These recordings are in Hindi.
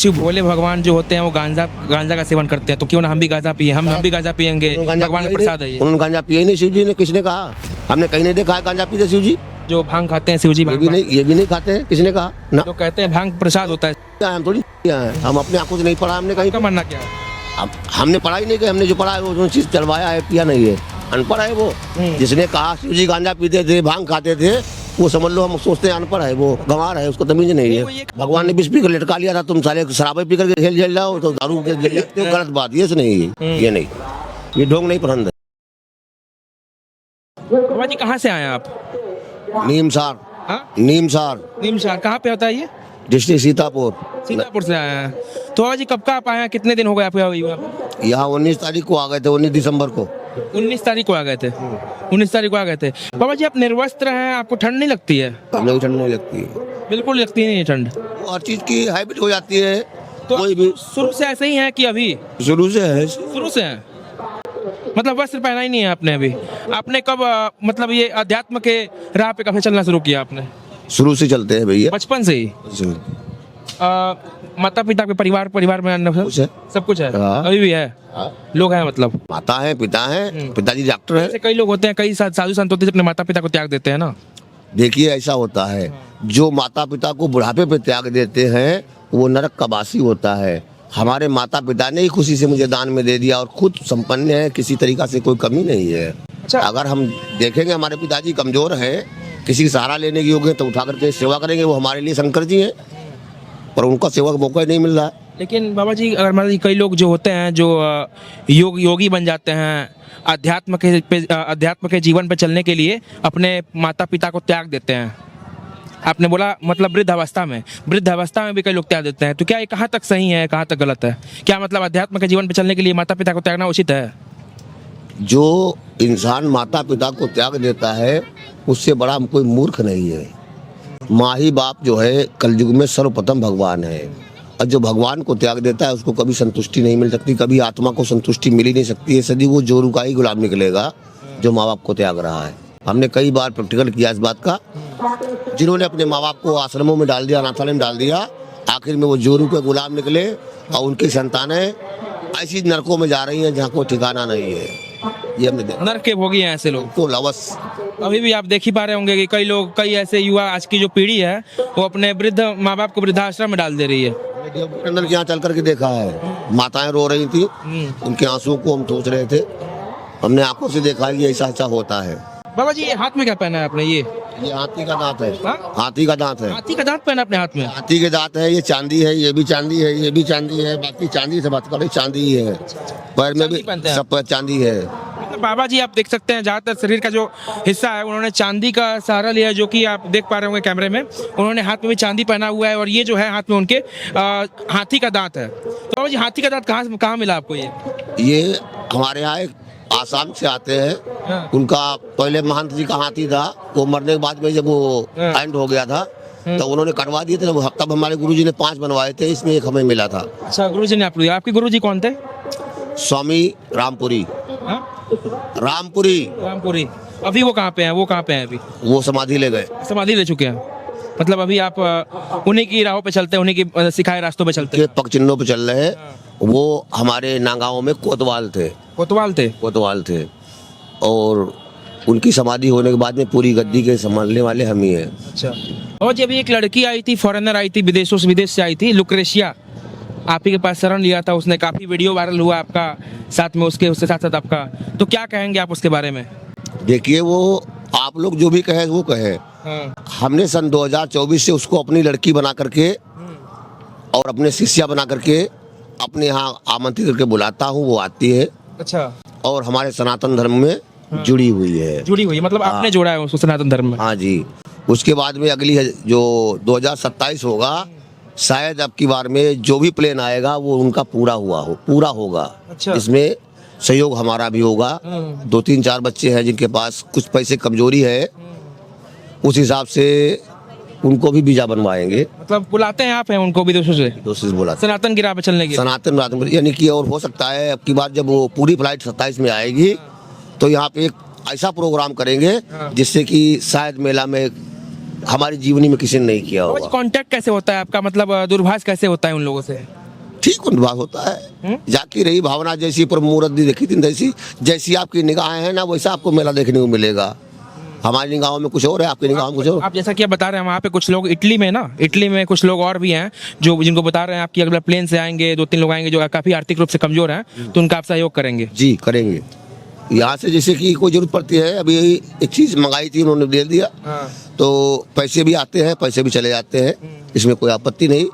शिव भोले भगवान जो होते हैं वो गांजा का सेवन करते हैं, तो क्यों ना हम भी गांजा पिए, हम भी गांजा पियेंगे, भगवान का प्रसाद है ये। उन्होंने गांजा पिया ही नहीं, शिव जी ने किसने कहा? हमने कहीं नहीं देखा है गांजा पीते शिव जी। जो भांग खाते हैं शिव जी, ये भी नहीं खाते हैं, किसने कहा ना? तो कहते हैं भांग प्रसाद होता है। हम थोड़ी हम अपने आंखों से नहीं पढ़ा, हमने कहीं का मानना क्या है? हमने पढ़ा ही नहीं कि हमने जो पढ़ा है वो जो चीज चलवाया है पिया नहीं है, अनपढ़ है वो। जिसने कहा शिव जी गांजा पीते थे, भांग खाते थे, वो समझ लो हम सोचते हैं अनपढ़ है, वो गंवार है, उसको तमीज नहीं है। भगवान ने विष पी कर लटका लिया था, तुम साले शराबे पी करके खेल झेल जाओ तो दारू के गिर जाते हो, गलत बात ये नहीं है, ये नहीं, ये ढोंग नहीं पसंद है। बाबा जी कहाँ से आए आप? नीमसार। हाँ? नीमसार कहाँ पे होता है ये? डिस्ट्रिक्ट सीतापुर से आए हैं। तो बाबा जी कब का आप आए हैं, कितने दिन हो गए आपको यहाँ? 19 तारीख को आ गए थे, 19 दिसंबर को। 19 तारीख को आ गए थे। 19 तारीख को आ गए थे। बाबा जी आप निर्वस्त्र हैं, आपको ठंड नहीं लगती है? हमें भी ठंड नहीं लगती है, बिल्कुल लगती नहीं है ठंड। हर चीज की हैबिट हो जाती है। तो कोई भी शुरू से ऐसे ही है कि अभी शुरू से है? शुरू से है, मतलब वस्त्र पहना ही नहीं है आपने अभी? आपने कब मतलब ये अध्यात्म के राह पे कब से चलना शुरू किया आपने? शुरू से चलते हैं भैया, बचपन से ही? माता पिता के परिवार में कुछ है, सब कुछ है। हाँ। अभी भी है? लोग हैं मतलब? माता है, पिता है, पिताजी डॉक्टर है। ऐसे कई लोग होते हैं, कई साधु संत होते हैं अपने माता पिता को त्याग देते हैं ना। देखिए ऐसा होता है, जो माता पिता को बुढ़ापे पे त्याग देते हैं वो नरक का वासी होता है। हमारे माता पिता ने ही खुशी से मुझे दान में दे दिया और खुद संपन्न है, किसी तरीका से कोई कमी नहीं है। अच्छा। अगर हम देखेंगे हमारे पिताजी कमजोर है, किसी का सहारा लेने के योग्य है तो उठा करके सेवा करेंगे, वो हमारे लिए शंकर जी हैं, पर उनका सेवा का मौका ही नहीं मिल रहा है। लेकिन बाबा जी अगर मान लीजिए कई लोग जो होते हैं जो योगी बन जाते हैं, अध्यात्म के जीवन पे चलने के लिए अपने माता पिता को त्याग देते हैं। आपने बोला मतलब वृद्धावस्था में भी कई लोग त्याग देते हैं, तो क्या ये कहाँ तक सही है, कहाँ तक गलत है? क्या मतलब अध्यात्म के जीवन पे चलने के लिए माता पिता को त्यागना उचित है? जो इंसान माता पिता को त्याग देता है उससे बड़ा कोई मूर्ख नहीं है। माँ ही बाप जो है कलयुग में सर्वप्रथम भगवान है, और जो भगवान को त्याग देता है उसको कभी संतुष्टि नहीं मिल सकती, कभी आत्मा को संतुष्टि मिल ही नहीं सकती है। सदी वो जोरू का ही गुलाम निकलेगा जो माँ बाप को त्याग रहा है। हमने कई बार प्रैक्टिकल किया इस बात का। जिन्होंने अपने माँ बाप को आश्रमों में डाल दिया, अनाथालय में डाल दिया, आखिर में वो जोरू के गुलाम निकले और उनकी संतानें ऐसी नरकों में जा रही हैं जहाँ कोई ठिकाना नहीं है। ये हमने देखा, नरक के भोगी हैं ऐसे लोग तो लवस। अभी भी आप देख ही पा रहे होंगे कि कई ऐसे युवा, आज की जो पीढ़ी है वो अपने वृद्ध माँ बाप को वृद्धाश्रम में डाल दे रही है। अंदर यहाँ चल करके देखा है, माताएं रो रही थी, उनके आंसुओं को हम सोच रहे थे, हमने आंखों से देखा है कि ऐसा होता है। बाबा जी ये हाथ में क्या पहना है आपने? ये हाथी का दांत है। हाँ? हाथी का दांत है। हाथी का दांत पहना अपने हाथ में? हाथी के दांत है, ये चांदी है, ये भी चांदी है, ये भी चांदी है, बाकी चांदी से बात करें चांदी ही है, पैर में भी सब पर चांदी है। मतलब बाबा जी आप देख सकते हैं ज्यादातर शरीर का जो हिस्सा है उन्होंने चांदी का सहारा लिया है, जो कि आप देख पा रहे होंगे कैमरे में। उन्होंने हाथ में भी चांदी पहना हुआ है और ये जो है हाथ में उनके हाथी का दांत है। तो बाबा जी हाथी का दांत कहाँ मिला आपको? ये हमारे यहाँ आसाम से आते हैं। हाँ। उनका पहले महंत जी का हाथी था, वो मरने के बाद में जब वो एंड हो गया था तो उन्होंने कटवा दिए थे, तब हमारे गुरुजी ने 5 बनवाए थे, इसमें एक हमें मिला था। अच्छा गुरुजी ने आपको दिया। आपके गुरुजी कौन थे? स्वामी रामपुरी। हाँ? रामपुरी। अभी वो कहाँ पे हैं? अभी वो समाधि ले गए, समाधि ले चुके हैं। मतलब अभी आप उन्हीं की राहों पे चलते हैं, उन्हीं की सिखाए रास्तों पे चलते हैं, पग चिन्हों पे चल रहे हैं। वो हमारे नागांव में कोतवाल थे और उनकी समाधि होने के बाद में पूरी गद्दी के संभालने वाले हम ही हैं। अच्छा। और जब एक लड़की आई थी, फॉरेनर आई थी, विदेश से आई थी, लुक्रेशिया, आप ही के पास शरण लिया था उसने, काफी वीडियो वायरल हुआ आपका साथ में, उसके साथ आपका, तो क्या कहेंगे आप उसके बारे में? देखिए वो आप लोग जो भी कहे वो कहे। हाँ। हमने सन 2024 से उसको अपनी लड़की बना करके और अपने शिष्या बना करके अपने यहाँ आमंत्रित करके बुलाता हूँ, वो आती है। अच्छा। और हमारे सनातन धर्म में जुड़ी हुई है, मतलब आपने जोड़ा है उसको सनातन धर्म में? हाँ जी। उसके बाद में अगली जो 2027 होगा, शायद अब की बार में जो भी प्लान आएगा वो उनका पूरा होगा। अच्छा। इसमें सहयोग हमारा भी होगा। 2-3-4 बच्चे हैं जिनके पास कुछ पैसे कमजोरी है, उस हिसाब से उनको भी वीजा बनवाएंगे। मतलब बुलाते हैं आप हैं उनको विदेशों से बुलाते सनातन की राह पे चलने की? सनातन यानी कि, और हो सकता है अब की बार जब वो पूरी फ्लाइट 27 में आएगी तो यहाँ पे एक ऐसा प्रोग्राम करेंगे जिससे कि शायद मेला में हमारी जीवनी में किसी ने नहीं किया होगा। कांटेक्ट कैसे होता है आपका, मतलब दूरभाष कैसे होता है उन लोगों से? ठीक बात होता है, जाकी रही भावना जैसी पर मुहूर्त भी देखी थी जैसी, जैसी आपकी निगाहें हैं ना वैसा आपको मेला देखने को मिलेगा। हमारी निगाहों में कुछ और है, आपकी निगाहों में कुछ और। आप जैसा कि आप बता रहे हैं वहाँ पे कुछ लोग इटली में ना, इटली में कुछ लोग और भी हैं जो जिनको बता रहे हैं आप कि अगर प्लेन से आएंगे 2-3 लोग आएंगे जो काफी आर्थिक रूप से कमजोर हैं तो उनका आप सहयोग करेंगे। जी करेंगे। यहाँ से जैसे कि कोई जरूरत पड़ती है, अभी एक चीज़ मंगाई थी उन्होंने दे दिया, तो पैसे भी आते हैं पैसे भी चले जाते हैं, इसमें कोई आपत्ति नहीं।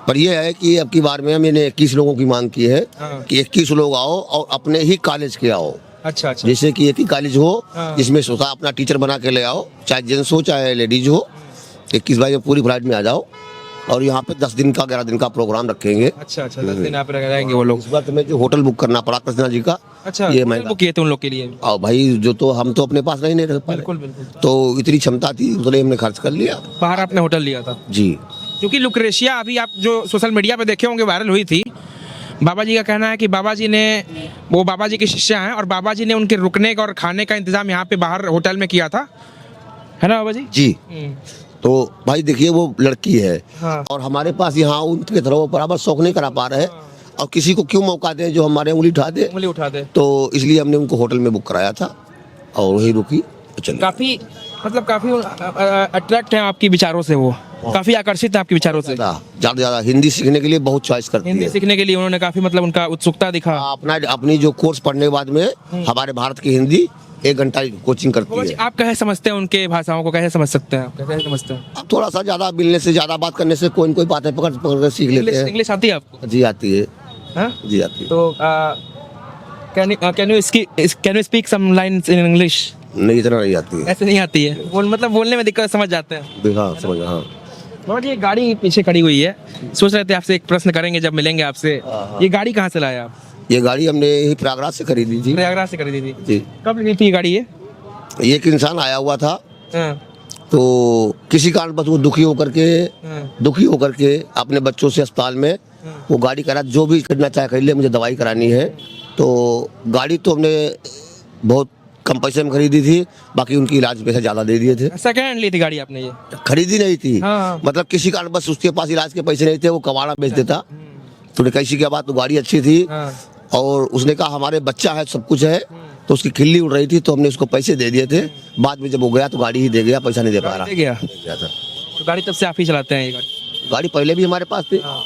पर यह है कि अब की बार में मैंने 21 लोगों की मांग की है कि 21 लोग आओ और अपने ही कॉलेज के आओ। अच्छा अच्छा। जैसे कि एक ही कॉलेज हो जिसमें स्वतः अपना टीचर बना के ले आओ, चाहे जेंट्स हो चाहे लेडीज हो। 21 बाई में पूरी फ्लाइट में आ जाओ और यहाँ पे 10 दिन का 11 दिन का प्रोग्राम रखेंगे। अच्छा अच्छा, 10 दिन आप रहेंगे वो लोग। इस बार तुम्हें जो होटल बुक करना पड़ा कृष्णा जी का, अच्छा ये मैं बुक किए थे उन लोग के लिए। और भाई जो तो हम तो अपने पास नहीं रह पाए, बिल्कुल बिल्कुल, तो इतनी क्षमता थी उतने हमने खर्च कर लिया। बाहर आपने होटल लिया था जी, क्योंकि लुक्रेशिया अभी आप जो सोशल मीडिया पे देखे होंगे वायरल हुई थी। बाबा जी का कहना है कि बाबा जी ने, वो बाबा जी की शिष्या हैं और बाबा जी ने उनके रुकने का और खाने का इंतजाम यहाँ पे बाहर होटल में किया था, है ना बाबा जी? जी। तो भाई देखिए वो लड़की है हाँ। और हमारे पास यहाँ उनके तरह वो बराबर शौक नहीं करा पा रहे हैं, और किसी को क्यों मौका दें जो हमारे उंगली उठा दे। तो इसलिए हमने उनको होटल में बुक कराया था और वही रुकी। चलिए, काफी मतलब काफी अट्रैक्ट है आपकी विचारों से, वो काफी आकर्षित है आपके विचारों से। ज्यादा हिंदी सीखने के लिए बहुत चॉइस करती है। हिंदी सीखने के लिए उन्होंने काफी मतलब उनका उत्सुकता दिखा। अपनी जो कोर्स पढ़ने के बाद में हमारे भारत की हिंदी 1 घंटा कोचिंग करती है। आप कैसे समझते हैं उनके भाषाओं को, कैसे समझ सकते हैं आप, कैसे समझते हैं? अब थोड़ा सा ज्यादा मिलने से, ज्यादा बात करने से कोई न कोई बातें पकड़ कर सीख लेते हैं। इंग्लिश आती है आपको? जी आती है। हाँ? जी आती है। तो can you speak some lines in English? नहीं, इतना नहीं आती है। ऐसे नहीं आती है, मतलब बोलने में दिक्कत, समझ जाते हैं। हाँ समझ, हाँ। बाबा जी, ये गाड़ी पीछे खड़ी हुई है, सोच रहे थे आपसे एक प्रश्न करेंगे जब मिलेंगे आपसे। ये गाड़ी कहाँ से लाया आप? ये गाड़ी हमने यही प्रयागराज से खरीदी थी। प्रयागराज से खरीदी थी? जी। कब ली थी ये गाड़ी? ये एक इंसान आया हुआ था, हाँ। तो किसी कारण बस वो दुखी होकर के अपने बच्चों से अस्पताल में वो गाड़ी करा, जो भी करना चाहे कर ले, मुझे दवाई करानी है। तो गाड़ी तो हमने बहुत कम पैसे में खरीदी थी, बाकी उनकी इलाज पैसे ज्यादा दे दिए थे। सेकंड हैंड ली थी गाड़ी आपने? ये खरीदी नहीं थी। हाँ। मतलब किसी कारण बस उसके पास इलाज के पैसे नहीं थे, वो कबाड़ा बेच देता। तो कैसी क्या बात, तो गाड़ी अच्छी थी। हाँ। और उसने कहा हमारे बच्चा है, सब कुछ है, तो उसकी खिल्ली उड़ रही थी, तो हमने उसको पैसे दे दिए थे। बाद में जब वो गया तो गाड़ी ही दे गया, पैसा नहीं दे पा रहा। दे गया था। तो गाड़ी तब से आप ही चलाते हैं? ये गाड़ी पहले भी हमारे पास थी। हाँ।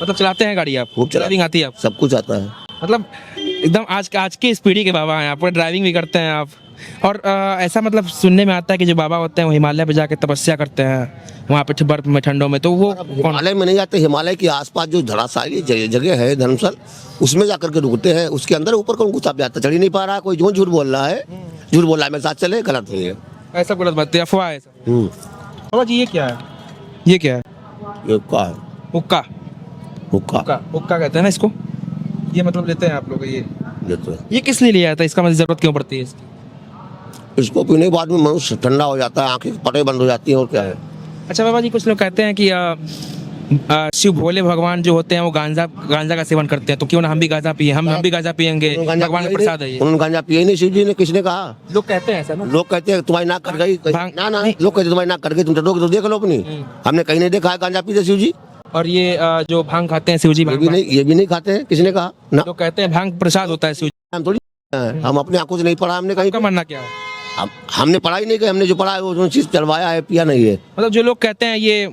मतलब चलाते हैं गाड़ी आप? खूब ड्राइविंग आती है आप? सब कुछ आता है। मतलब एकदम आज की इस पीढ़ी के बाबा हैं आप, ड्राइविंग भी करते हैं आप। और ऐसा मतलब सुनने में आता है कि जो बाबा होते हैं वो हिमालय पे जाके तपस्या करते हैं, वहाँ पे बर्फ में, ठंडों में। तो वो हिमालय में नहीं जाते, हिमालय के आसपास जो धराशायी जगह है धर्मस्थल, उसमें जाकर के रुकते हैं। उसके अंदर ऊपर कौन घुसा जाता, चढ़ ही नहीं पा रहा। कोई जो झूठ बोल रहा है, मेरे साथ चले, गलत है ये। ऐसा गलत बात है, अफवाह है। बाबा जी, ये क्या है? ये क्या है? ये क्या है? हुक्का। हुक्का हुक्का कहते हैं ना इसको? ये मतलब लेते हैं आप लोग? लेते। ये किस लिए लिया था? इसका मतलब जरूरत क्यों पड़ती है इसकी? इसको पीने के बाद में मनुष्य ठंडा हो जाता है, आंखें पटे बंद हो जाती हैं, और क्या है। अच्छा बाबा जी, कुछ लोग कहते हैं कि शिव भोले भगवान जो होते हैं वो गांजा का सेवन करते हैं, तो क्यों ना हम भी गांजा पिए, हम भी गांजा पियेंगे, भगवान का प्रसाद है ये। उन्होंने गांजा पिए नहीं, शिव जी ने, किसने कहा? लोग कहते हैं ऐसा ना? लोग कहते हैं तुम्हारी नाक कट गई, ना लोग कहते तुम्हारी नाक कट गई, तुम डरोगे तो देख लो अपनी। हमने कहीं नहीं देखा है गांजा पीते शिव जी। और ये जो भांग खाते हैं शिव जी, ये भी नहीं खाते हैं, किसने कहा? ना, लोग कहते हैं भांग प्रसाद होता है शिव जी। हम थोड़ी, हम अपने आंखों से नहीं पढ़ा हमने कहीं। आपका मानना क्या है? हमने पढ़ाई नहीं की, हमने जो पढ़ा है वो चीज चलवाया है, पिया नहीं है। मतलब जो लोग कहते हैं ये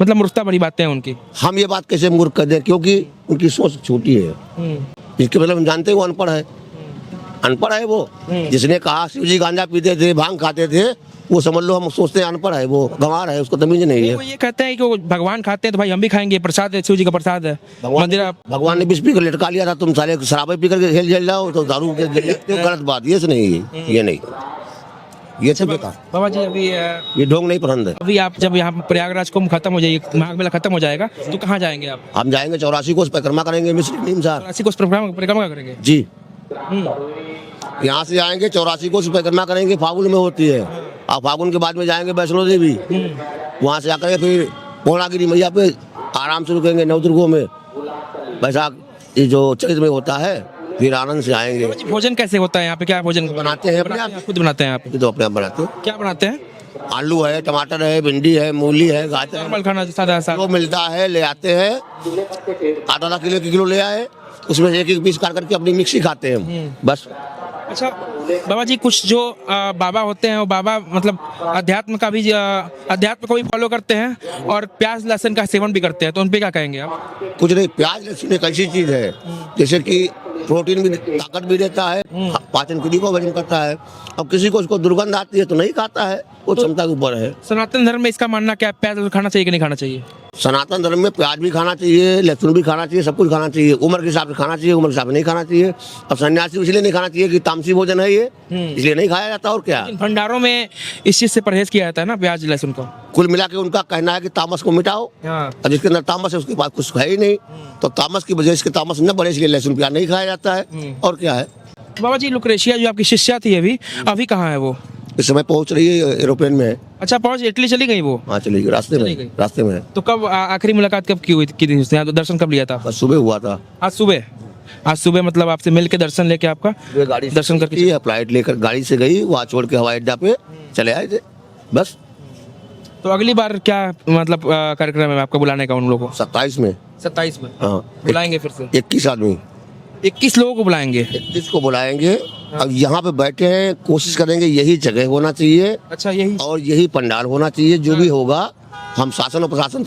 मतलब मूर्खता बड़ी बातें हैं उनकी। हम ये बात कैसे मूर्ख कर दें, क्योंकि उनकी सोच छोटी है। इसके मतलब हम जानते हैं वो अनपढ़ है, अनपढ़ है वो। जिसने कहा शिव जी गांजा पीते थे, भांग खाते थे, वो समझ लो हम सोचते हैं अनपढ़ है, वो गंवार है, उसको तमीज नहीं है। वो ये कहते हैं कि वो भगवान खाते हैं तो भाई हम भी खाएंगे, प्रसाद है, शिव जी का प्रसाद है। भगवान ने 20 पी कर लटका लिया था, तुम साले शराबे पी करके हिल जाओ तो दारू गलत बात, ये नहीं, ये नहीं, ये तो बेकार। बाबा जी, अभी ये ढोंग नहीं पसंद है। अभी आप जब यहाँ प्रयागराज कुंभ खत्म हो जाएगी, माघ मेला खत्म हो जाएगा, तो कहाँ जाएंगे आप? हम जाएंगे 84 कोस परिक्रमा करेंगे, मिश्री नीम सार। 84 कोस परिक्रमा करेंगे? जी। यहाँ से जाएंगे 84 कोस परिक्रमा करेंगे, फागुन में होती है। और फागुन के बाद में जाएंगे वैष्णो देवी, वहाँ से जाकर फिर पूर्णागिरी मैया पे आराम से रुकेंगे, नवदुर्गों में। वैशाख ये जो चैत्र में होता है, फिर आनंद से आएंगे। भोजन कैसे होता है यहाँ पे? क्या भोजन बनाते हैं? अपने आप खुद बनाते हैं आप? तो अपने आप बनाते हैं। क्या बनाते हैं? आलू है, टमाटर है, भिंडी है, मूली है, गाजर है, नॉर्मल खाना सादा सा। जो मिलता है ले आते हैं। आधा किलो ले आए, उसमें से एक पीस काट करके अपनी मिक्सी खाते हैं हम, बस। अच्छा बाबा जी, कुछ जो बाबा होते हैं वो बाबा मतलब अध्यात्म को भी फॉलो करते हैं और प्याज लहसुन का सेवन भी करते हैं, तो उन पे क्या कहेंगे आप? कुछ नहीं, प्याज लहसुन एक ऐसी चीज है जैसे कि प्रोटीन भी, ताकत भी देता है, पाचन क्रिया को वजन करता है। अब किसी को उसको दुर्गंध आती है तो नहीं खाता है, वो क्षमता के ऊपर है। सनातन धर्म में इसका मानना क्या है, प्याज लहसुन खाना चाहिए कि नहीं खाना चाहिए? सनातन धर्म में प्याज भी खाना चाहिए, लहसुन भी खाना चाहिए, सब कुछ खाना चाहिए। उम्र के हिसाब से खाना चाहिए, उम्र के हिसाब से नहीं खाना चाहिए। अब सन्यासी इसलिए नहीं खाना चाहिए कि तामसी भोजन है ये, इसलिए नहीं खाया जाता। और क्या, भंडारों में इस चीज से परहेज किया जाता है ना, प्याज लहसुन का। कुल मिला के उनका कहना है कि तामस को मिटाओ, और जिसके अंदर तामस है उसके पास कुछ है ही नहीं, तो तामस की वजह से तामस न बढ़े, इसलिए लहसुन प्याज नहीं खाया जाता है। और क्या है। बाबा जी, लुक्रेशिया जो आपकी शिष्या थी अभी कहाँ है वो? इस समय पहुंच रही है, एरोप्लेन में है। अच्छा, पहुंच इटली चली गई वो? हाँ चली गई, रास्ते चली गई। में, रास्ते में है। तो कब आखिरी मुलाकात कब की हुई थी उसने? यहाँ तो दर्शन कब लिया था? बस सुबह हुआ था। आज सुबह मतलब आपसे मिल के दर्शन लेके आपका वे गाड़ी से दर्शन करके गई है, फ्लाइट लेकर गाड़ी से गई, वहाँ छोड़ के हवाई अड्डा पे चले आए थे, बस। तो अगली बार क्या मतलब कार्यक्रम है आपका बुलाने का उन लोगों को? 27 में। 27 में हाँ, बुलाएंगे फिर से? 21 आदमी, 21 लोगों को बुलाएंगे। 21 को बुलाएंगे। अब यहाँ पे बैठे हैं, कोशिश करेंगे यही जगह होना चाहिए। अच्छा, यही और यही पंडाल होना चाहिए। जो भी होगा हम शासन और प्रशासन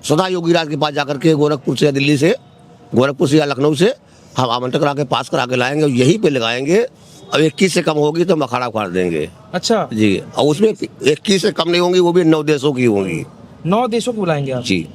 सदा योगी राज के पास जाकर के गोरखपुर से या दिल्ली से, गोरखपुर से या लखनऊ से हम आमंत्रण करा के पास करा के लाएंगे और यही पे लगाएंगे। अब 21 से कम होगी तो हम अखाड़ा उखाड़ देंगे। अच्छा जी, और उसमें 21 से कम नहीं होंगी, वो भी 9 देशों की होंगी। 9 देशों को बुलाएंगे आप? जी।